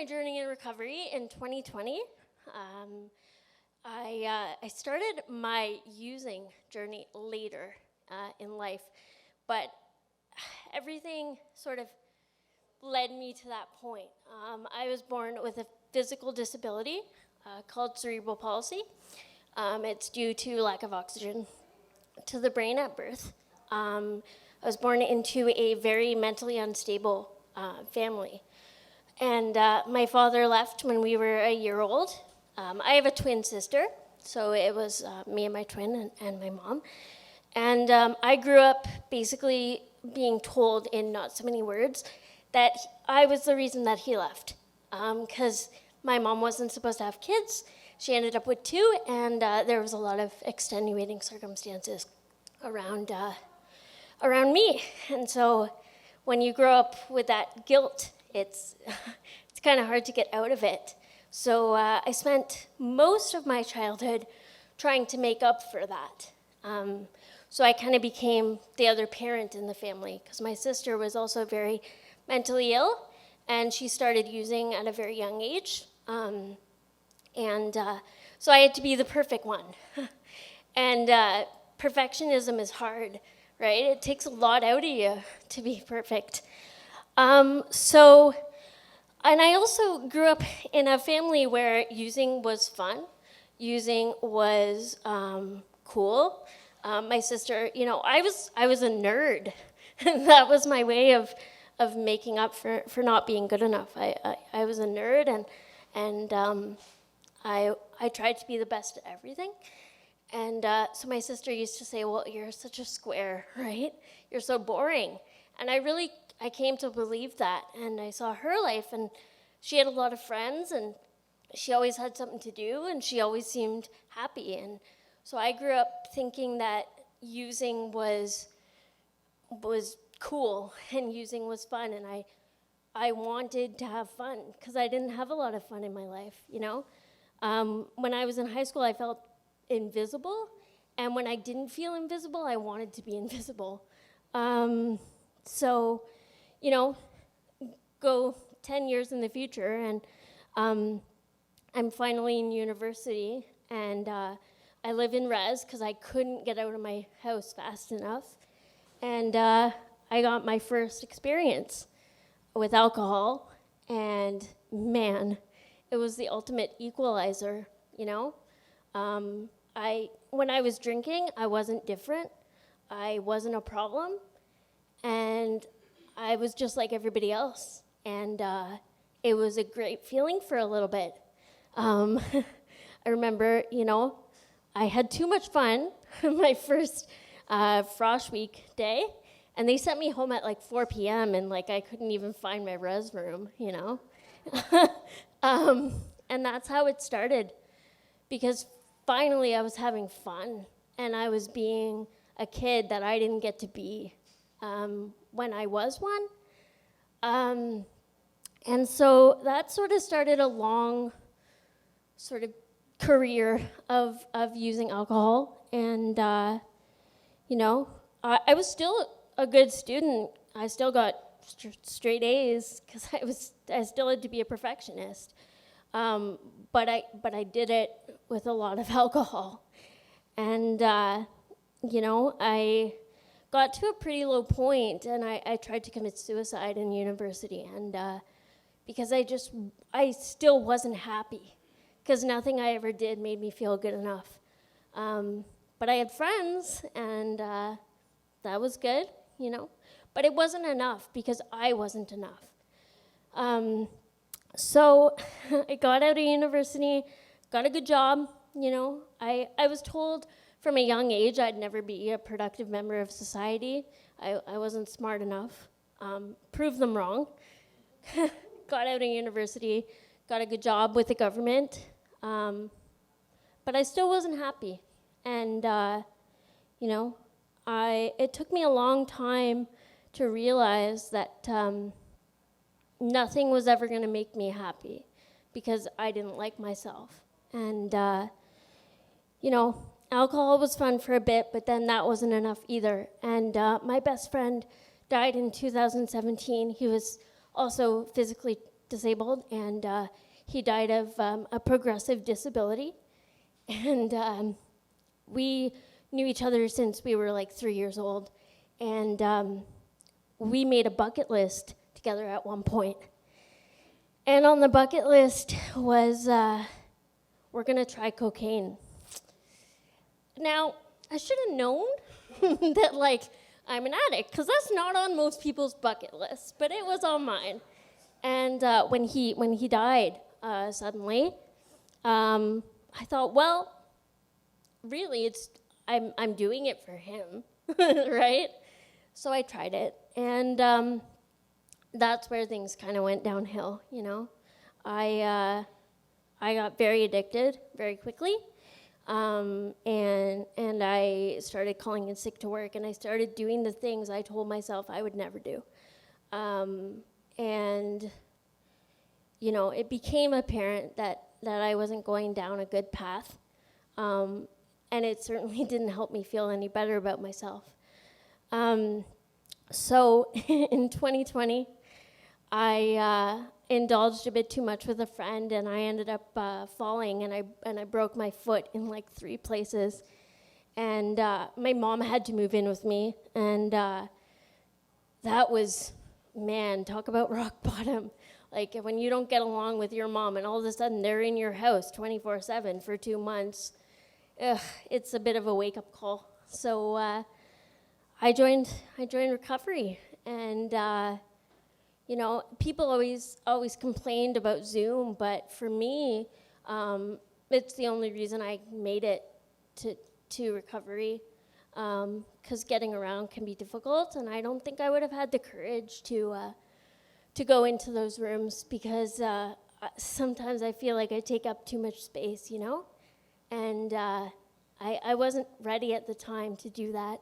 my journey in recovery in 2020. I started my using journey later in life, but everything sort of led me to that point. I was born with a physical disability called cerebral palsy. It's due to lack of oxygen to the brain at birth. I was born into a very mentally unstable family. And my father left when we were a year old. I have a twin sister, so it was me and my twin and my mom. And I grew up basically being told in not so many words that I was the reason that he left. Because my mom wasn't supposed to have kids. She ended up with 2, and there was a lot of extenuating circumstances around me. And so when you grow up with that guilt, it's kind of hard to get out of it. So I spent most of my childhood trying to make up for that. So I kind of became the other parent in the family, because my sister was also very mentally ill, and she started using at a very young age. So I had to be the perfect one. And perfectionism is hard, right? It takes a lot out of you to be perfect. And I also grew up in a family where using was fun. Using was cool. My sister, I was a nerd. That was my way of making up for not being good enough. I was a nerd, and I tried to be the best at everything. And so my sister used to say, well, you're such a square, right? You're so boring. And I came to believe that. And I saw her life, and she had a lot of friends, and she always had something to do, and she always seemed happy. And so I grew up thinking that using was cool and using was fun, and I wanted to have fun because I didn't have a lot of fun in my life, When I was in high school, I felt invisible, and when I didn't feel invisible, I wanted to be invisible. So, go 10 years in the future, and I'm finally in university, and I live in res because I couldn't get out of my house fast enough, and I got my first experience with alcohol, and man, it was the ultimate equalizer, When I was drinking, I wasn't different, I wasn't a problem, and I was just like everybody else, and it was a great feeling for a little bit. I remember, I had too much fun my first frosh week day, and they sent me home at like 4 p.m. and I couldn't even find my res room, And that's how it started, because finally I was having fun, and I was being a kid that I didn't get to be when I was one. And so that sort of started a long sort of career of using alcohol, and I was still a good student. I still got straight A's because I still had to be a perfectionist, but I did it with a lot of alcohol, and I got to a pretty low point, and I tried to commit suicide in university, and because I still wasn't happy, because nothing I ever did made me feel good enough. But I had friends, and that was good, But it wasn't enough, because I wasn't enough. So I got out of university, got a good job, I was told from a young age I'd never be a productive member of society. I wasn't smart enough. Proved them wrong. Got out of university, got a good job with the government, but I still wasn't happy. And, it took me a long time to realize that nothing was ever going to make me happy, because I didn't like myself. And, alcohol was fun for a bit, but then that wasn't enough either. And my best friend died in 2017. He was also physically disabled, and he died of a progressive disability. And we knew each other since we were like 3 years old. And we made a bucket list together at one point. And on the bucket list was, we're gonna try cocaine. Now, I should have known that, like, I'm an addict, because that's not on most people's bucket list, but it was on mine. And when he died suddenly, I thought, well, really, I'm doing it for him, right? So I tried it, and that's where things kind of went downhill, you know. I got very addicted very quickly. And I started calling in sick to work, and I started doing the things I told myself I would never do. And, you know, it became apparent that I wasn't going down a good path. And it certainly didn't help me feel any better about myself. So in 2020, I indulged a bit too much with a friend, and I ended up falling, and I broke my foot in like 3 places. And my mom had to move in with me, and that was, man, talk about rock bottom. Like, when you don't get along with your mom, and all of a sudden they're in your house 24/7 for 2 months, it's a bit of a wake-up call. So I joined recovery, and you know, people always complained about Zoom, but for me, it's the only reason I made it to recovery, because getting around can be difficult, and I don't think I would have had the courage to go into those rooms, because sometimes I feel like I take up too much space, you know? And I wasn't ready at the time to do that.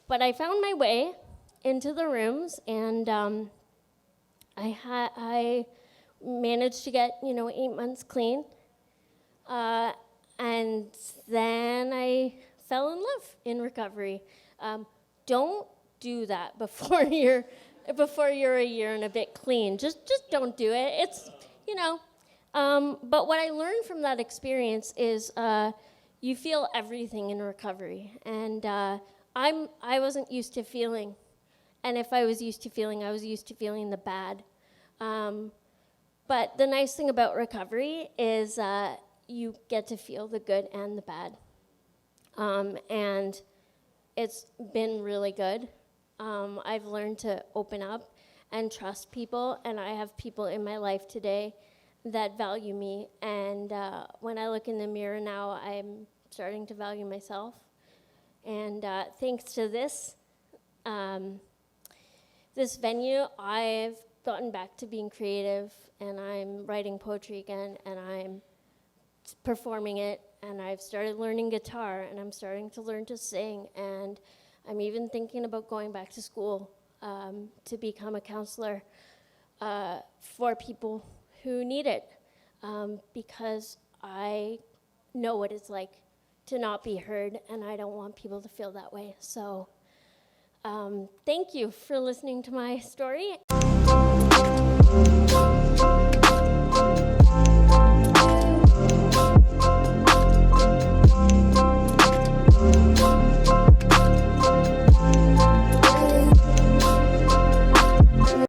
But I found my way into the rooms, and I managed to get, 8 months clean. And then I fell in love in recovery. Don't do that before you're a year and a bit clean. Just don't do it. It's, but what I learned from that experience is you feel everything in recovery. And I wasn't used to feeling. And if I was used to feeling, I was used to feeling the bad. But the nice thing about recovery is you get to feel the good and the bad. And it's been really good. I've learned to open up and trust people, and I have people in my life today that value me. And when I look in the mirror now, I'm starting to value myself. And thanks to this venue, I've gotten back to being creative, and I'm writing poetry again, and I'm performing it, and I've started learning guitar, and I'm starting to learn to sing, and I'm even thinking about going back to school to become a counselor for people who need it, because I know what it's like to not be heard, and I don't want people to feel that way. So thank you for listening to my story.